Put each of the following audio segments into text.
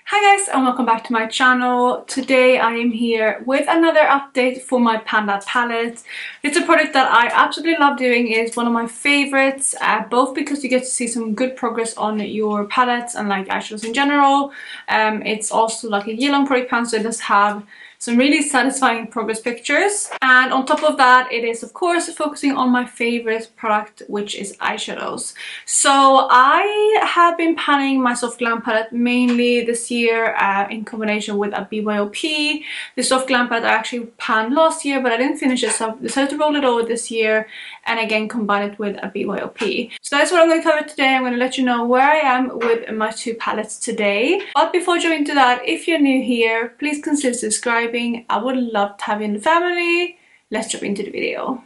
Hi guys and welcome back to my channel. Today I am here with another update for my Panda palette. It's a product that I absolutely love doing. It's one of my favorites, both because you get to see some good progress on your palettes and like eyeshadows in general. It's also like a year-long product pan, so it does have some really satisfying progress pictures, and on top of that it is of course focusing on my favorite product, which is eyeshadows. So I have been panning my Soft Glam palette mainly this year in combination with a BYOP. The Soft Glam palette I actually panned last year, but I didn't finish it, so I decided to roll it over this year and again combine it with a BYOP. So that's what I'm going to cover today. I'm going to let you know where I am with my two palettes today. But before jumping into that, if you're new here, please consider subscribing. I would love to have you in the family. Let's jump into the video.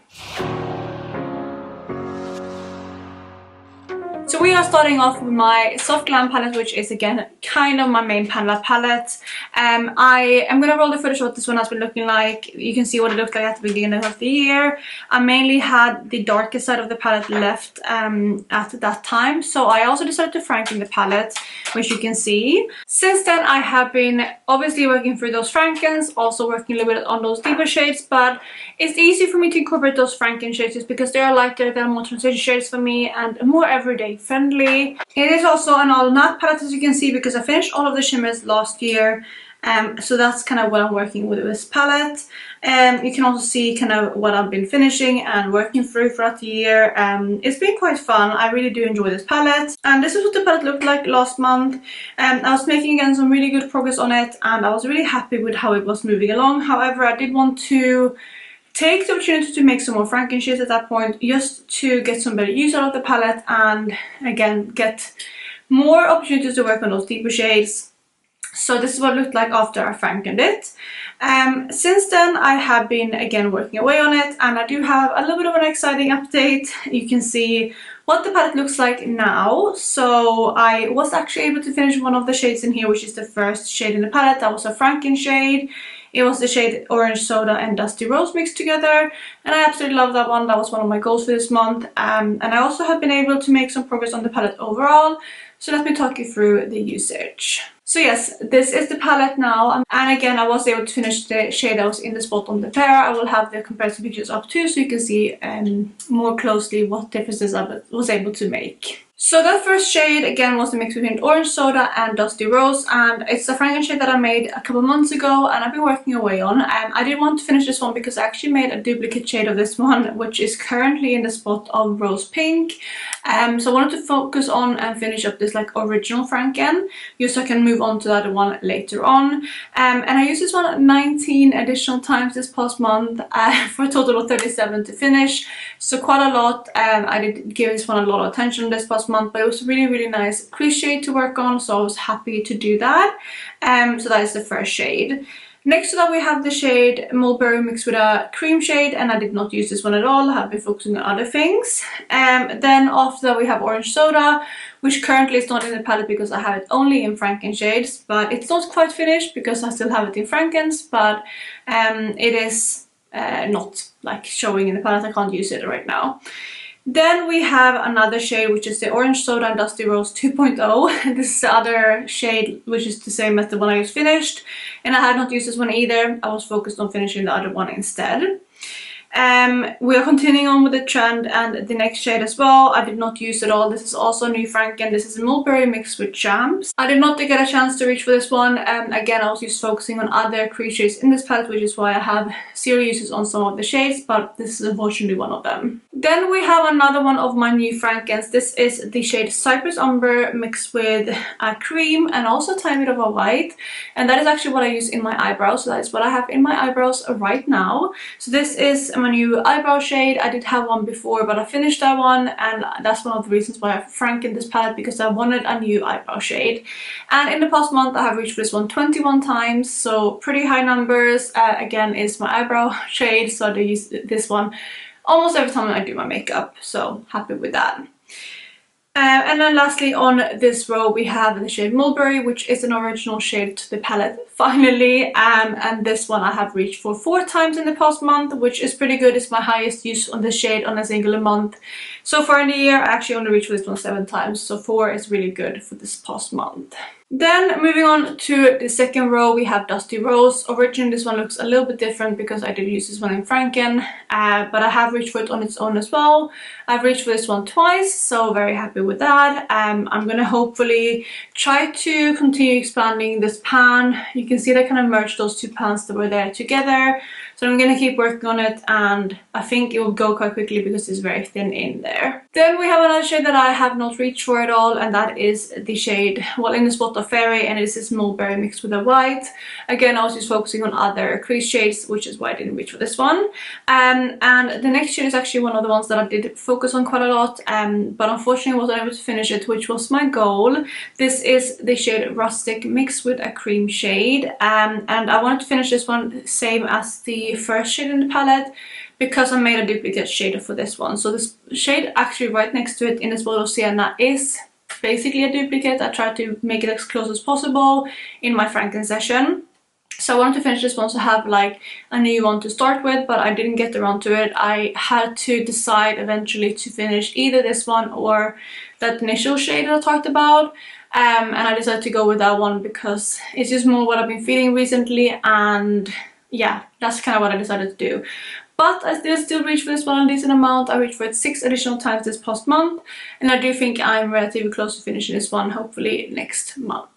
So we are starting off with my Soft Glam palette, which is again kind of my main Panda palette. I am going to roll the footage of what this one has been looking like. You can see what it looked like at the beginning of the year. I mainly had the darkest side of the palette left at that time, so I also decided to franken the palette, which you can see. Since then I have been obviously working through those frankens, also working a little bit on those deeper shades, but it's easy for me to incorporate those franken shades just because they are lighter, they're more transition shades for me and more everyday friendly. It is also an all matte palette, as you can see, because I finished all of the shimmers last year. So that's kind of what I'm working with this palette. You can also see kind of what I've been finishing and working through throughout the year. It's been quite fun. I really do enjoy this palette. And this is what the palette looked like last month. I was making again some really good progress on it and I was really happy with how it was moving along. However, I did want to take the opportunity to make some more franken shades at that point, just to get some better use out of the palette and again get more opportunities to work on those deeper shades. So this is what it looked like after I frankened it. Since then I have been again working away on it, and I do have a little bit of an exciting update. You can see what the palette looks like now. So I was actually able to finish one of the shades in here, which is the first shade in the palette. That was a franken shade. It was the shade Orange Soda and Dusty Rose mixed together, and I absolutely love that one. That was one of my goals for this month. And I also have been able to make some progress on the palette overall. So let me talk you through the usage. So yes, this is the palette now, and again I was able to finish the shade that was in the spot on the pair. I will have the comparison pictures up too, so you can see more closely what differences I was able to make. So that first shade again was the mix between Orange Soda and Dusty Rose, and it's a franken shade that I made a couple months ago and I've been working away on. I did want to finish this one because I actually made a duplicate shade of this one, which is currently in the spot of Rose Pink. So I wanted to focus on and finish up this like original franken, just so I can move on to the other one later on. And I used this one 19 additional times this past month for a total of 37 to finish, so quite a lot. I did give this one a lot of attention this past month, but it was a really nice crease shade to work on, so I was happy to do that. So that is the first shade. Next to that we have the shade Mulberry mixed with a cream shade, and I did not use this one at all. I have been focusing on other things. Then after that we have Orange Soda, which currently is not in the palette because I have it only in franken shades, but it's not quite finished because I still have it in frankens, but it is not like showing in the palette. I can't use it right now. Then we have another shade, which is the Orange Soda and Dusty Rose 2.0. This is the other shade, which is the same as the one I just finished. And I had not used this one either. I was focused on finishing the other one instead. We are continuing on with the trend and the next shade as well. I did not use it all. This is also new franken. This is Mulberry mixed with Jams. I did not get a chance to reach for this one. Again, I was just focusing on other crease shades in this palette, which is why I have zero uses on some of the shades, but this is unfortunately one of them. Then we have another one of my new frankens. This is the shade Cypress Umber mixed with a cream and also a tiny bit of a white, and that is actually what I use in my eyebrows. So that is what I have in my eyebrows right now. So this is my new eyebrow shade. I did have one before, but I finished that one, and that's one of the reasons why I frankened this palette, because I wanted a new eyebrow shade. And in the past month I have reached for this one 21 times, so pretty high numbers. Again, it's my eyebrow shade, so I use this one almost every time I do my makeup, so happy with that. And then lastly on this row we have the shade Mulberry, which is an original shade to the palette finally, and this one I have reached for 4 times in the past month, which is pretty good. It's my highest use on this shade on a single month. So far in the year I actually only reached for this one 7 times, so 4 is really good for this past month. Then moving on to the second row, we have Dusty Rose. Originally this one looks a little bit different because I did use this one in Franken, but I have reached for it on its own as well. I've reached for this one twice, so very happy with that. I'm gonna hopefully try to continue expanding this pan. You can see that I kind of merged those two pans that were there together. So I'm gonna keep working on it, and I think it will go quite quickly because it's very thin in there. Then we have another shade that I have not reached for at all, and that is the shade, well, in the spot of Fairy, and it is mulberry mixed with a white. Again, I was just focusing on other crease shades, which is why I didn't reach for this one. And the next shade is actually one of the ones that I did focus on quite a lot, but unfortunately wasn't able to finish it, which was my goal. This is the shade Rustic mixed with a cream shade, and I wanted to finish this one same as the first shade in the palette because I made a duplicate shade for this one. So this shade actually right next to it in this bottle of Sienna is basically a duplicate. I tried to make it as close as possible in my Franken session. So I wanted to finish this one to have like a new one to start with, but I didn't get around to it. I had to decide eventually to finish either this one or that initial shade that I talked about. And I decided to go with that one because it's just more what I've been feeling recently, and yeah, that's kind of what I decided to do. But I still reached for this one a decent amount. I reached for it 6 additional times this past month, and I do think I'm relatively close to finishing this one, hopefully next month.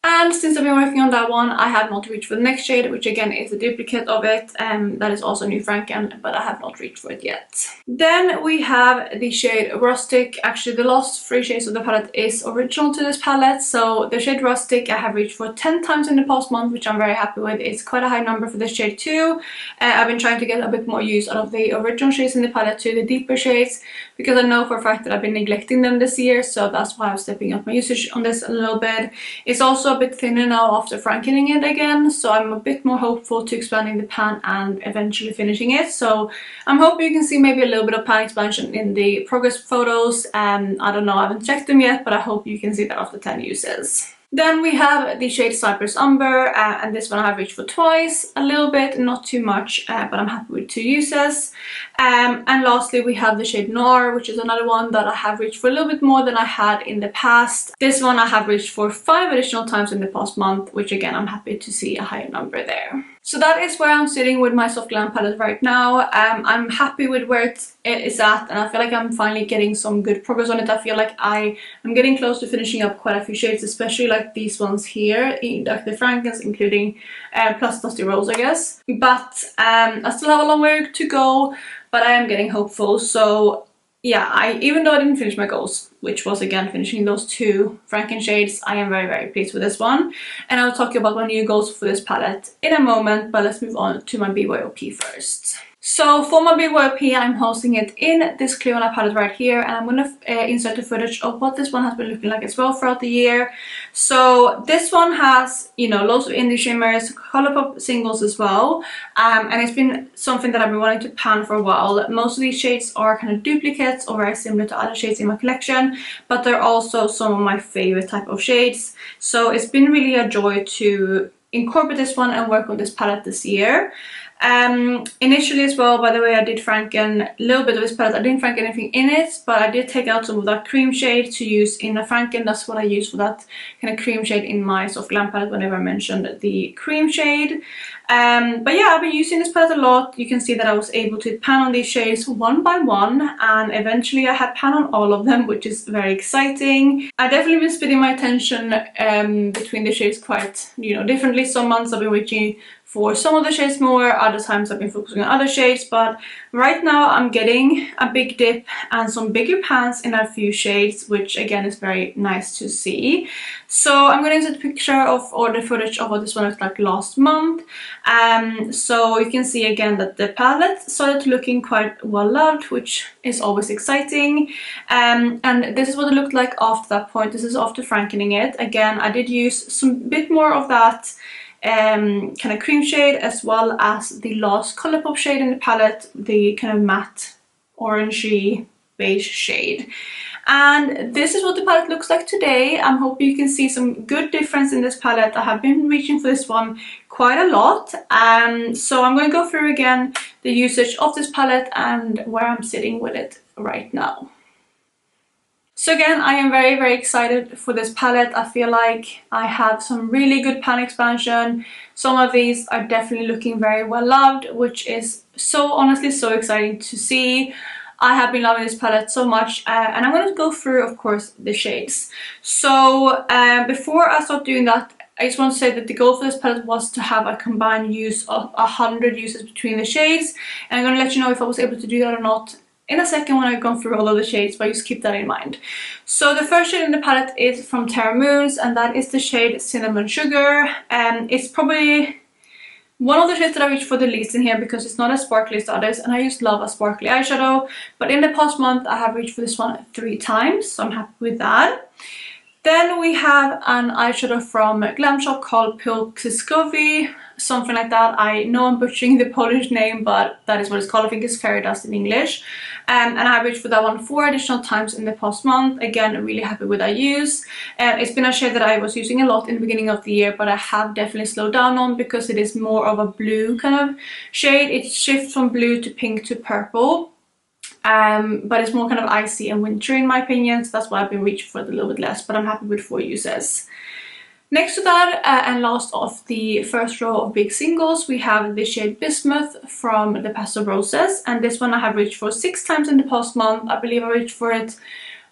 And since I've been working on that one, I have not reached for the next shade, which again is a duplicate of it, and that is also New Franken, but I have not reached for it yet. Then we have the shade Rustic. Actually, the last 3 shades of the palette is original to this palette, so the shade Rustic I have reached for 10 times in the past month, which I'm very happy with. It's quite a high number for this shade too. I've been trying to get a bit more use out of the original shades in the palette to the deeper shades, because I know for a fact that I've been neglecting them this year, so that's why I'm stepping up my usage on this a little bit. It's also a bit thinner now after frankening it again, so I'm a bit more hopeful to expanding the pan and eventually finishing it. So I'm hoping you can see maybe a little bit of pan expansion in the progress photos. I don't know, I haven't checked them yet, but I hope you can see that after 10 uses. Then we have the shade Cypress Umber, and this one I have reached for twice, a little bit, not too much, but I'm happy with 2 uses. And lastly we have the shade Noir, which is another one that I have reached for a little bit more than I had in the past. This one I have reached for 5 additional times in the past month, which again I'm happy to see a higher number there. So that is where I'm sitting with my Soft Glam palette right now. I'm happy with where it is at, and I feel like I'm finally getting some good progress on it. I feel like I am getting close to finishing up quite a few shades, especially like these ones here, like the Frankens, including plus Dusty Rose, I guess. But I still have a long way to go, but I am getting hopeful. So yeah, even though I didn't finish my goals, which was again finishing those 2 Franken shades, I am very, very pleased with this one. And I'll talk about my new goals for this palette in a moment, but let's move on to my BYOP first. So for my BYOP, I'm hosting it in this clear one palette right here, and I'm going to insert the footage of what this one has been looking like as well throughout the year. So this one has, you know, loads of indie shimmers, Colourpop singles as well, and it's been something that I've been wanting to pan for a while. Most of these shades are kind of duplicates or very similar to other shades in my collection, but they're also some of my favorite type of shades. So it's been really a joy to incorporate this one and work on this palette this year. Initially as well, by the way, I did Franken a little bit of this palette. I didn't Franken anything in it, but I did take out some of that cream shade to use in a Franken. That's what I use for that kind of cream shade in my Soft Glam palette whenever I mentioned the cream shade. But yeah, I've been using this palette a lot. You can see that I was able to pan on these shades one by one, and eventually I had pan on all of them, which is very exciting. I've definitely been splitting my attention between the shades quite, you know, differently. Some months I've been reaching for some of the shades more, other times I've been focusing on other shades, but right now I'm getting a big dip and some bigger pans in a few shades, which again is very nice to see. So I'm going to insert a picture of or the footage of what this one looked like last month. So you can see again that the palette started looking quite well loved, which is always exciting. And this is what it looked like after that point. This is after frankening it. Again, I did use some bit more of that kind of cream shade, as well as the last Colourpop shade in the palette, the kind of matte orangey beige shade. And this is what the palette looks like today. I'm hoping you can see some good difference in this palette. I have been reaching for this one quite a lot, so I'm going to go through again the usage of this palette and where I'm sitting with it right now. So again, I am very, very excited for this palette. I feel like I have some really good pan expansion. Some of these are definitely looking very well loved, which is so honestly so exciting to see. I have been loving this palette so much, and I'm going to go through, of course, the shades. So before I start doing that, I just want to say that the goal for this palette was to have a combined use of 100 uses between the shades, and I'm going to let you know if I was able to do that or not in a second when I've gone through all of the shades, but just keep that in mind. So the first shade in the palette is from Terra Moons, and that is the shade Cinnamon Sugar. It's probably one of the shades that I reach for the least in here because it's not as sparkly as others, and I just love a sparkly eyeshadow. But in the past month I have reached for this one 3 times, so I'm happy with that. Then we have an eyeshadow from Glam Shop called Pilksiskovy, something like that. I know I'm butchering the Polish name, but that is what it's called. I think it's fairy dust in English. And I have reached for that one 4 additional times in the past month. Again, I'm really happy with that use. It's been a shade that I was using a lot in the beginning of the year, but I have definitely slowed down on because it is more of a blue kind of shade. It shifts from blue to pink to purple. But it's more kind of icy and wintry in my opinion, so that's why I've been reaching for it a little bit less, but I'm happy with 4 uses. Next to that, and last of the first row of big singles, we have the shade Bismuth from the Pastel Roses, and this one I have reached for 6 times in the past month. I believe I reached for it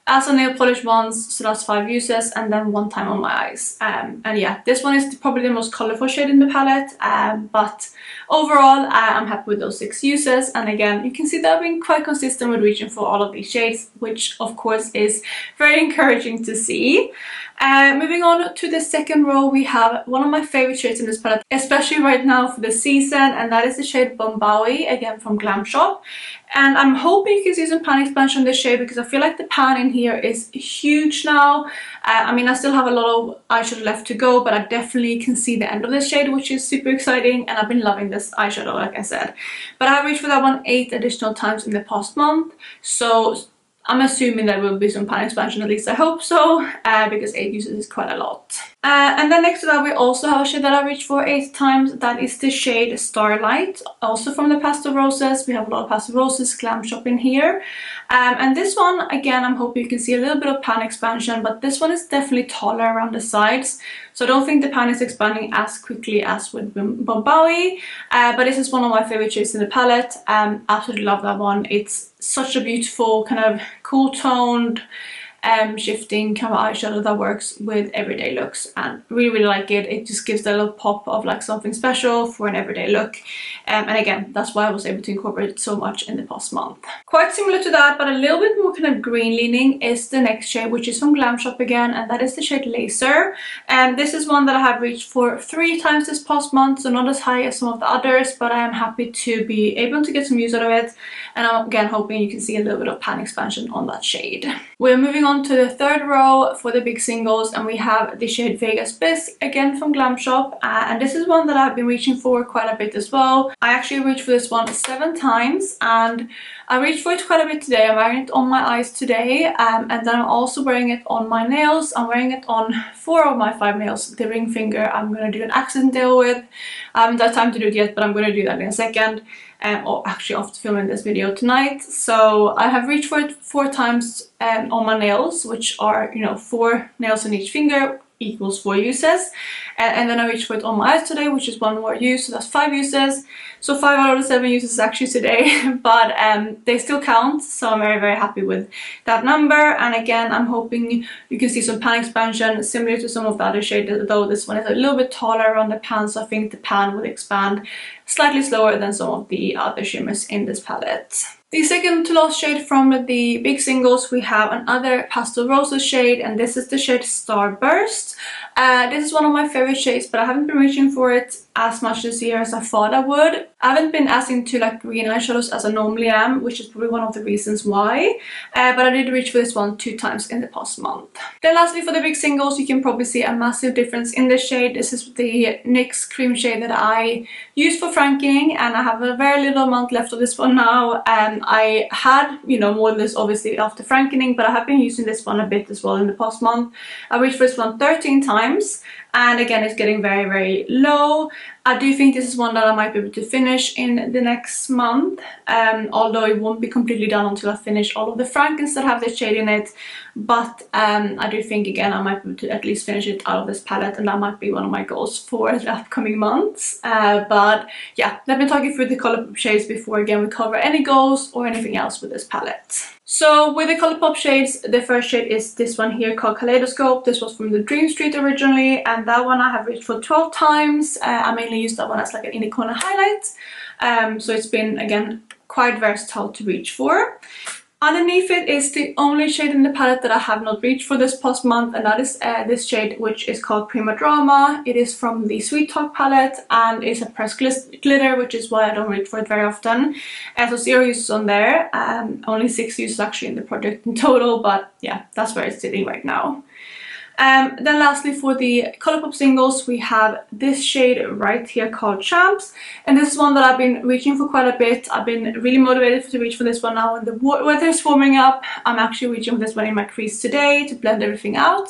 as a nail polish once, so that's 5 uses, and then 1 time on my eyes. And yeah, this one is probably the most colourful shade in the palette, but overall I'm happy with those 6 uses. And again, you can see that I've been quite consistent with reaching for all of these shades, which of course is very encouraging to see. Moving on to the second row, we have one of my favorite shades in this palette, especially right now for the season, and that is the shade Bombawi, again from Glam Shop. And I'm hoping you can see some pan expansion in this shade because I feel like the pan in here is huge now. I mean, I still have a lot of eyeshadow left to go, but I definitely can see the end of this shade, which is super exciting, and I've been loving this eyeshadow, like I said. But I reached for that one 8 additional times in the past month, so I'm assuming there will be some pan expansion, at least I hope so, because 8 uses is quite a lot. And then next to that we also have a shade that I reached for 8 times. That is the shade Starlight, also from the Pastel Roses. We have a lot of Pastel Roses Glam Shop in here. And this one, again, I'm hoping you can see a little bit of pan expansion, but this one is definitely taller around the sides. So I don't think the pan is expanding as quickly as with Bombawi. But this is one of my favorite shades in the palette. Absolutely love that one. It's such a beautiful kind of cool toned shifting kind of eyeshadow that works with everyday looks, and really like it. It just gives a little pop of like something special for an everyday look, and again, that's why I was able to incorporate it so much in the past month. Quite similar to that, but a little bit more kind of green leaning, is the next shade, which is from Glam Shop again, and that is the shade Laser. And this is one that I have reached for 3 times this past month, so not as high as some of the others, but I am happy to be able to get some use out of it, and I'm again hoping you can see a little bit of pan expansion on that shade. We're moving on to the third row for the big singles, and we have the shade Vegas Bliss, again from Glam Shop, and this is one that I've been reaching for quite a bit as well. I actually reached for this one 7 times, and I reached for it quite a bit today. I'm wearing it on my eyes today, and then I'm also wearing it on my nails. I'm wearing it on 4 of my 5 nails. The ring finger I'm going to do an accent nail with. I haven't had time to do it yet, but I'm going to do that in a second. Or actually after filming this video tonight. So I have reached for it 4 times on my nails, which are, you know, 4 nails on each finger equals 4 uses. And then I reached for it on my eyes today, which is 1 more use, so that's 5 uses. So 5 out of the 7 uses actually today, but they still count, so I'm very, very happy with that number. And again, I'm hoping you can see some pan expansion similar to some of the other shades, though this one is a little bit taller around the pan, so I think the pan will expand slightly slower than some of the other shimmers in this palette. The second to last shade from the big singles, we have another Pastel Roses shade, and this is the shade Starburst. This is one of my favorite shades, but I haven't been reaching for it as much this year as I thought I would. I haven't been as into like green eyeshadows as I normally am, which is probably one of the reasons why, but I did reach for this one 2 times in the past month. Then lastly, for the big singles, you can probably see a massive difference in this shade. This is the NYX cream shade that I used for frankening, and I have a very little amount left of this one now. I had, you know, more than this obviously after frankening, but I have been using this one a bit as well in the past month. I reached for this one 13 times, and again it's getting very, very low. I do think this is one that I might be able to finish in the next month, although it won't be completely done until I finish all of the Frankens that have this shade in it. But I do think again I might be able to at least finish it out of this palette, and that might be one of my goals for the upcoming months. But yeah, let me talk you through the Colourpop shades before again we cover any goals or anything else with this palette. So with the Colourpop shades, the first shade is this one here called Kaleidoscope. This was from the Dream Street originally, and that one I have reached for 12 times. I mainly use that one as like an inner corner highlight. So it's been again quite versatile to reach for. Underneath it is the only shade in the palette that I have not reached for this past month, and that is this shade, which is called Prima Drama. It is from the Sweet Talk palette and is a pressed glitter, which is why I don't reach for it very often. So 0 uses on there, only 6 uses actually in the project in total, but yeah, that's where it's sitting right now. Then lastly, for the Colourpop singles, we have this shade right here called Champs, and this is one that I've been reaching for quite a bit. I've been really motivated to reach for this one now when the weather is warming up. I'm actually reaching for this one in my crease today to blend everything out,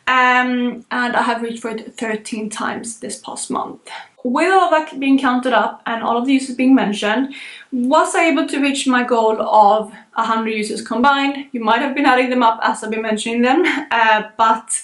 and I have reached for it 13 times this past month. With all of that being counted up and all of the uses being mentioned, was I able to reach my goal of 100 uses combined? You might have been adding them up as I've been mentioning them, but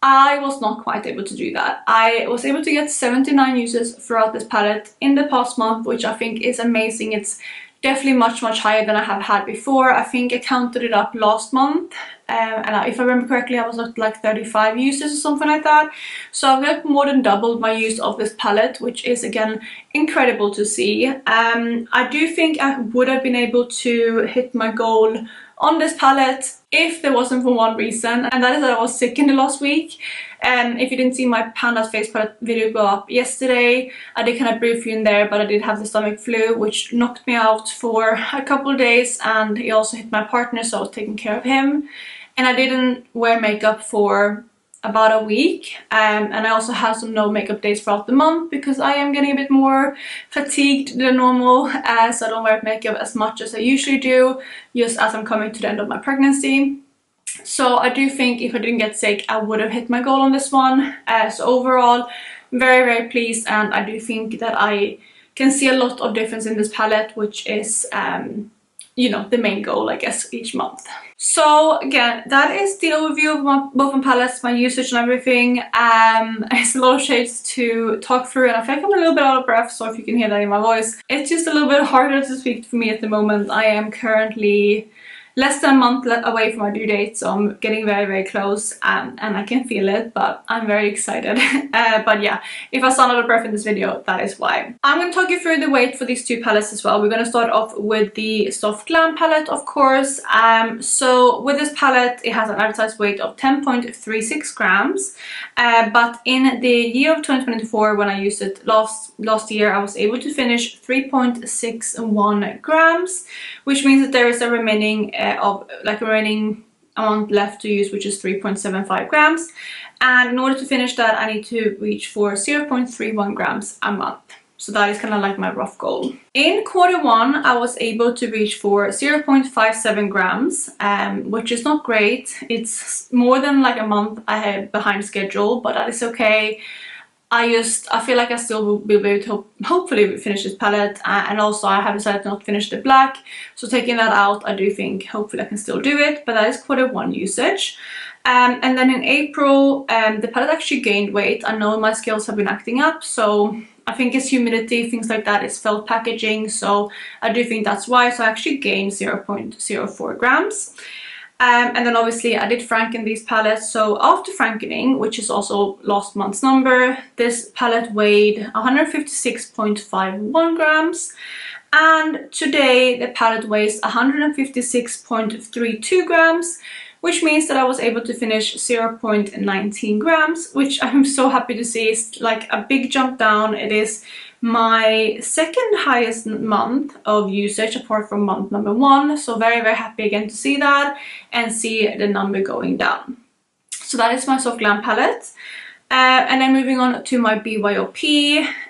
I was not quite able to do that. I was able to get 79 uses throughout this palette in the past month, which I think is amazing. It's definitely much higher than I have had before. I think I counted it up last month, and if I remember correctly, I was at like 35 uses or something like that. So I've got more than doubled my use of this palette, which is again incredible to see. I do think I would have been able to hit my goal on this palette if there wasn't for one reason, and that is that I was sick in the last week. If you didn't see my Panda's face palette video go up yesterday, I did kind of brief you in there, but I did have the stomach flu, which knocked me out for a couple of days, and he also hit my partner, so I was taking care of him. And I didn't wear makeup for about a week, and I also have some no makeup days throughout the month because I am getting a bit more fatigued than normal, so I don't wear makeup as much as I usually do, just as I'm coming to the end of my pregnancy. So I do think if I didn't get sick, I would have hit my goal on this one. So overall, very pleased, and I do think that I can see a lot of difference in this palette, which is you know, the main goal, I guess, each month. So again, that is the overview of both my palettes, my usage and everything. It's a lot of shades to talk through, and I feel like I'm a little bit out of breath, so if you can hear that in my voice. It's just a little bit harder to speak for me at the moment. I am currently less than a month away from my due date, so I'm getting very close, and I can feel it, but I'm very excited. But yeah, if I sound out of breath in this video, that is why. I'm going to talk you through the weight for these two palettes as well. We're going to start off with the Soft Glam palette, of course. So with this palette, it has an advertised weight of 10.36 grams, but in the year of 2024, when I used it last year, I was able to finish 3.61 grams, which means that there is a remaining amount left to use, which is 3.75 grams, and in order to finish that I need to reach for 0.31 grams a month. So that is kind of like my rough goal. In Q1 I was able to reach for 0.57 grams, which is not great. It's more than like a month ahead behind schedule, but that is okay. I feel like I still will be able to hopefully finish this palette, and also I have decided not to finish the black, so taking that out, I do think hopefully I can still do it, but that is Q1 usage. And then in April, the palette actually gained weight. I know my scales have been acting up, so I think it's humidity, things like that, it's felt packaging, so I do think that's why. So I actually gained 0.04 grams. And then obviously I did franken these palettes, so after frankening, which is also last month's number, this palette weighed 156.51 grams, and today the palette weighs 156.32 grams, which means that I was able to finish 0.19 grams, which I'm so happy to see. It's like a big jump down. It is my second highest month of usage apart from month number 1, so very happy again to see that and see the number going down. So that is my Soft Glam palette. And then moving on to my BYOP.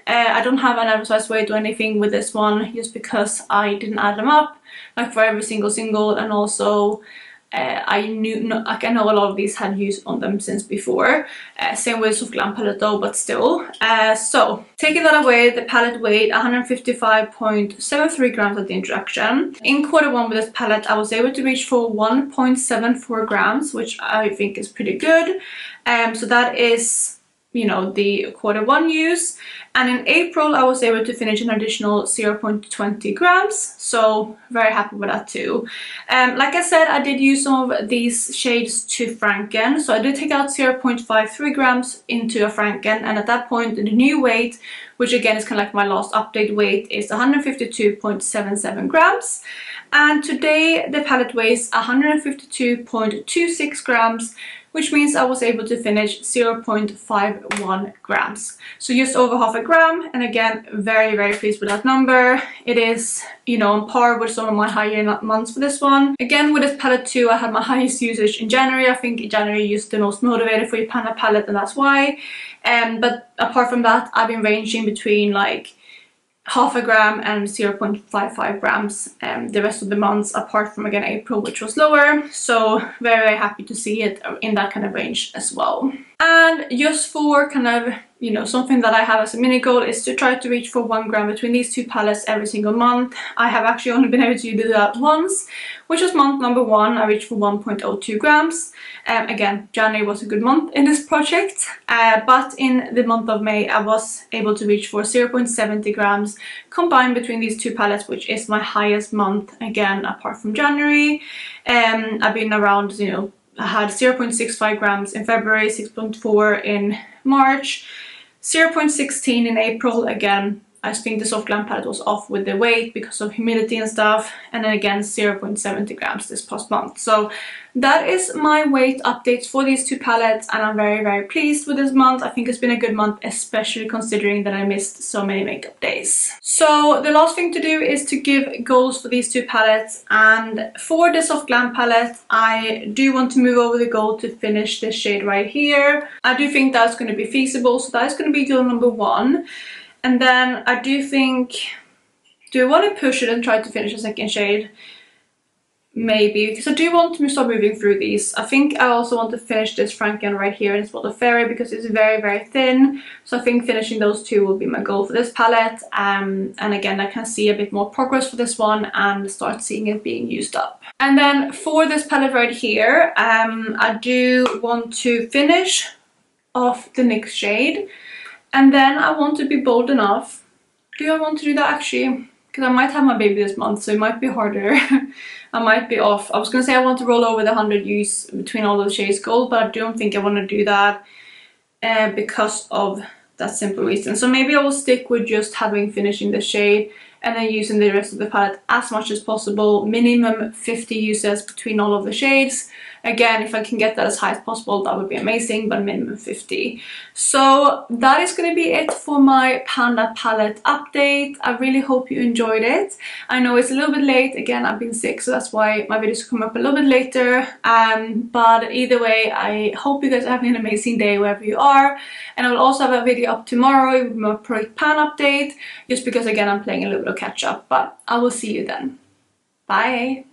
I don't have an advertised weight or anything with this one, just because I didn't add them up like for every single, and also I know a lot of these had used on them since before. Same with Soft Glam palette though, but still. So taking that away, the palette weighed 155.73 grams at the introduction. In quarter one with this palette, I was able to reach for 1.74 grams, which I think is pretty good. So that is, you know, the quarter one use. And in April I was able to finish an additional 0.20 grams, so very happy with that too. Like I said, I did use some of these shades to franken, so I did take out 0.53 grams into a franken, and at that point the new weight, which again is kind of like my last update weight, is 152.77 grams. And today the palette weighs 152.26 grams, which means I was able to finish 0.51 grams. So just over half a gram, and again, very, very pleased with that number. It is, you know, on par with some of my higher months for this one. Again, with this palette too, I had my highest usage in January. I think in January you used the most motivated for your Panda palette, and that's why. But apart from that, I've been ranging between like half a gram and 0.55 grams the rest of the months, apart from again April, which was lower. So very, very happy to see it in that kind of range as well. And just for kind of, you know, something that I have as a mini goal is to try to reach for 1 gram between these two palettes every single month. I have actually only been able to do that once, which was month number 1. I reached for 1.02 grams. Again, January was a good month in this project, but in the month of May I was able to reach for 0.70 grams combined between these two palettes, which is my highest month again apart from January. I've been around, you know, I had 0.65 grams in February, 6.4 in March, 0.16 in April. Again, I think the Soft Glam palette was off with the weight because of humidity and stuff, and then again 0.70 grams this past month. So that is my weight updates for these two palettes, and I'm very, very pleased with this month. I think it's been a good month, especially considering that I missed so many makeup days. So the last thing to do is to give goals for these two palettes, and for the Soft Glam palette I do want to move over the goal to finish this shade right here. I do think that's going to be feasible, so that is going to be goal number 1. And then I do think, do I want to push it and try to finish a second shade? Maybe, because I do want to start moving through these. I think I also want to finish this Franken right here in Spot of Fairy because it's very, very thin. So I think finishing those two will be my goal for this palette. And again, I can see a bit more progress for this one and start seeing it being used up. And then for this palette right here, I do want to finish off the NYX shade. And then I want to be bold enough. Do I want to do that actually? Because I might have my baby this month, so it might be harder. I might be off. I was going to say I want to roll over the 100 use between all those shades gold, but I don't think I want to do that because of that simple reason. So maybe I will stick with just finishing the shade and then using the rest of the palette as much as possible. Minimum 50 uses between all of the shades. Again, if I can get that as high as possible, that would be amazing, but minimum 50. So that is going to be it for my Panda palette update. I really hope you enjoyed it. I know it's a little bit late. Again, I've been sick, so that's why my videos come up a little bit later. But either way, I hope you guys are having an amazing day wherever you are. And I will also have a video up tomorrow with my Project Pan update, just because again, I'm playing a little bit of catch up. But I will see you then. Bye!